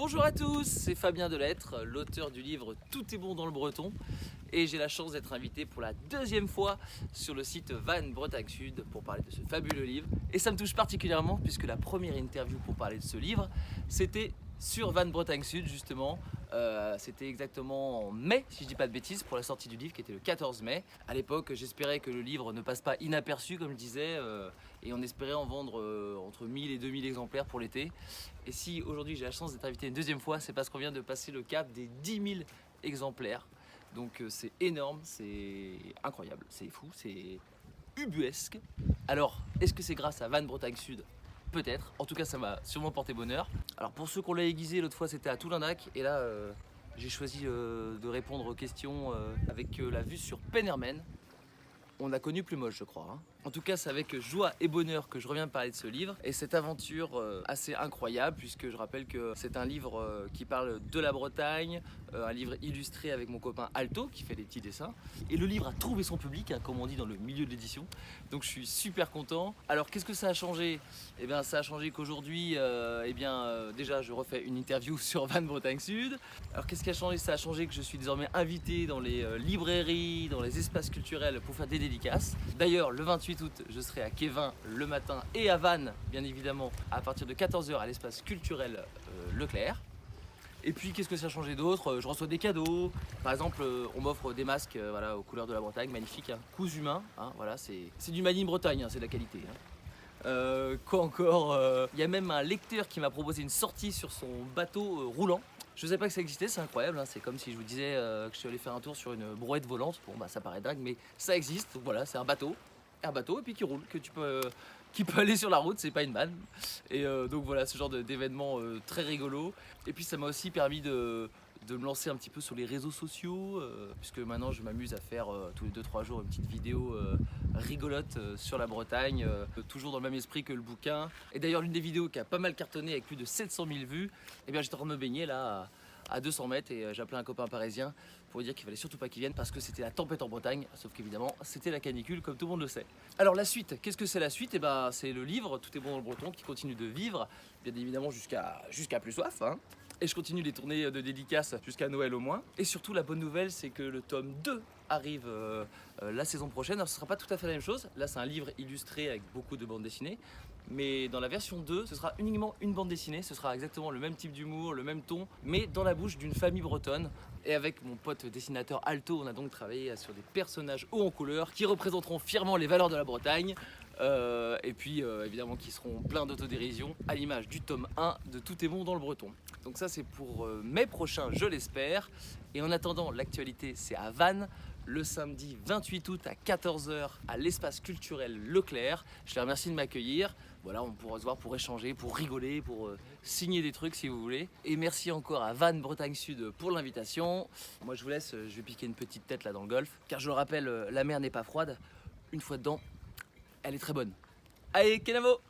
Bonjour à tous, c'est Fabien Delettre, l'auteur du livre Tout est bon dans le breton, et j'ai la chance d'être invité pour la deuxième fois sur le site Van Bretagne Sud pour parler de ce fabuleux livre. Et ça me touche particulièrement puisque la première interview pour parler de ce livre, c'était sur Van Bretagne Sud justement. C'était exactement en mai, si je dis pas de bêtises, pour la sortie du livre qui était le 14 mai. À l'époque, j'espérais que le livre ne passe pas inaperçu, comme je disais, et on espérait en vendre entre 1000 et 2000 exemplaires pour l'été. Et si aujourd'hui j'ai la chance d'être invité une deuxième fois, c'est parce qu'on vient de passer le cap des 10 000 exemplaires. Donc c'est énorme, c'est incroyable, c'est fou, c'est ubuesque. Alors, est-ce que c'est grâce à Van Bretagne Sud ? Peut-être, en tout cas ça m'a sûrement porté bonheur. Alors pour ceux qu'on l'a aiguisé, l'autre fois c'était à Toulindac, et là j'ai choisi de répondre aux questions avec la vue sur Penhermen. On a connu plus moche, je crois. Hein. En tout cas, c'est avec joie et bonheur que je reviens parler de ce livre et cette aventure assez incroyable, puisque je rappelle que c'est un livre qui parle de la Bretagne, un livre illustré avec mon copain Alto qui fait des petits dessins. Et le livre a trouvé son public, hein, comme on dit dans le milieu de l'édition. Donc je suis super content. Alors qu'est-ce que ça a changé ? Eh bien, ça a changé qu'aujourd'hui, déjà, je refais une interview sur Van Bretagne Sud. Alors qu'est-ce qui a changé ? Ça a changé que je suis désormais invité dans les librairies, dans les espaces culturels pour faire des dédicaces. D'ailleurs, le 28 août, je serai à Quévin le matin et à Vannes, bien évidemment, à partir de 14h à l'espace culturel Leclerc. Et puis, qu'est-ce que ça a changé d'autre ? Je reçois des cadeaux. Par exemple, on m'offre des masques voilà, aux couleurs de la Bretagne, magnifiques, hein. Cousu humain, hein, voilà, c'est du Made in Bretagne, hein, c'est de la qualité. Hein. Quoi encore ? Il y a même un lecteur qui m'a proposé une sortie sur son bateau roulant. Je ne savais pas que ça existait, c'est incroyable, hein. C'est comme si je vous disais que je suis allé faire un tour sur une brouette volante. Bon bah ça paraît dingue, mais ça existe. Donc voilà, c'est un bateau et puis qui roule, qui peut aller sur la route, c'est pas une vanne. Et donc voilà, ce genre d'événement très rigolo. Et puis ça m'a aussi permis de me lancer un petit peu sur les réseaux sociaux, puisque maintenant je m'amuse à faire tous les 2-3 jours une petite vidéo rigolote sur la Bretagne, toujours dans le même esprit que le bouquin. Et d'ailleurs l'une des vidéos qui a pas mal cartonné avec plus de 700 000 vues, eh bien j'étais en train de me baigner là à 200 mètres et j'ai appelé un copain parisien pour lui dire qu'il fallait surtout pas qu'il vienne parce que c'était la tempête en Bretagne, sauf qu'évidemment c'était la canicule comme tout le monde le sait. Alors la suite, qu'est-ce que c'est la suite ? Eh ben c'est le livre Tout est bon dans le breton qui continue de vivre, bien évidemment jusqu'à plus soif, hein. Et je continue les tournées de dédicaces jusqu'à Noël au moins. Et surtout la bonne nouvelle, c'est que le tome 2 arrive la saison prochaine. Alors ce sera pas tout à fait la même chose, là c'est un livre illustré avec beaucoup de bandes dessinées. Mais dans la version 2, ce sera uniquement une bande dessinée, ce sera exactement le même type d'humour, le même ton, mais dans la bouche d'une famille bretonne. Et avec mon pote dessinateur Alto, on a donc travaillé sur des personnages hauts en couleur qui représenteront fièrement les valeurs de la Bretagne. Et puis évidemment qui seront pleins d'autodérision à l'image du tome 1 de Tout est bon dans le breton. Donc ça c'est pour mai prochain, je l'espère. Et en attendant, l'actualité c'est à Vannes, le samedi 28 août à 14h à l'espace culturel Leclerc. Je les remercie de m'accueillir. Voilà, on pourra se voir pour échanger, pour rigoler, pour signer des trucs si vous voulez. Et merci encore à Van Bretagne Sud pour l'invitation. Moi je vous laisse, je vais piquer une petite tête là dans le golfe. Car je le rappelle, la mer n'est pas froide. Une fois dedans, elle est très bonne. Allez, Kenavo!